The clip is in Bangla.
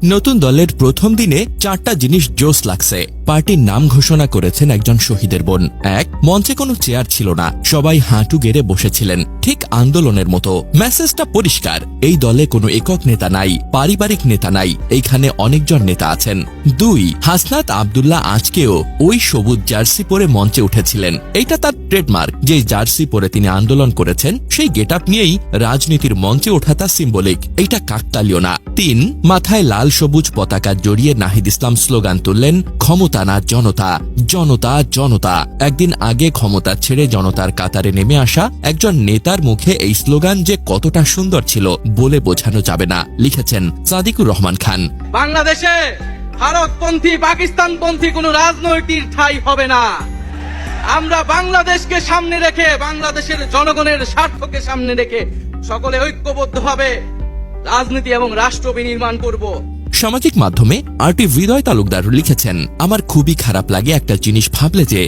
নতুন দলের প্রথম দিনে 4টা জিনিস জোশ লাগছে। পার্টির নাম ঘোষণা করেছেন একজন শহীদের বোন। 1, মঞ্চে কোনো চেয়ার ছিল না, সবাই হাঁটু গেড়ে বসেছিলেন, ঠিক আন্দোলনের মতো। মেসেজটা পরিষ্কার, এই দলে কোনো একক নেতা নাই, পারিবারিক নেতা নাই, এইখানে অনেকজন নেতা আছেন। 2, হাসনাত আব্দুল্লাহ আজকেও ওই সবুজ জার্সি পরে মঞ্চে উঠেছিলেন। এইটা তার ট্রেডমার্ক, যে জার্সি পরে তিনি আন্দোলন করেছেন সেই গেটআপ নিয়েই রাজনীতির মঞ্চে ওঠা তা সিম্বলিক, এইটা কাকতালীয় না। 3, মাথায় লাল সবুজ পতাকা জড়িয়ে নাহিদ ইসলাম স্লোগান তুললেন, ক্ষমতা না জনতা, জনতা জনতা। একদিন আগে ক্ষমতা ছেড়ে জনতার কাতারে নেমে আসা একজন নেতার মুখে এই স্লোগান যে কতটা সুন্দর ছিল বলে বোঝানো যাবে না, লিখেছেন সাদিকুর রহমান খান। বাংলাদেশে ভারতপন্থী পাকিস্তানপন্থী কোনো রাজনৈতিক ঠাঁই হবে না। আমরা বাংলাদেশকে সামনে রেখে, বাংলাদেশের জনগণের স্বার্থকে সামনে রেখে সকলে ঐক্যবদ্ধভাবে রাজনীতি এবং রাষ্ট্র বিনির্মাণ করব। সামাজিক মাধ্যমে আরটি হৃদয় তালুকদার লিখেছেন, আমার খুবই খারাপ লাগে একটা জিনিস ভাবলে যে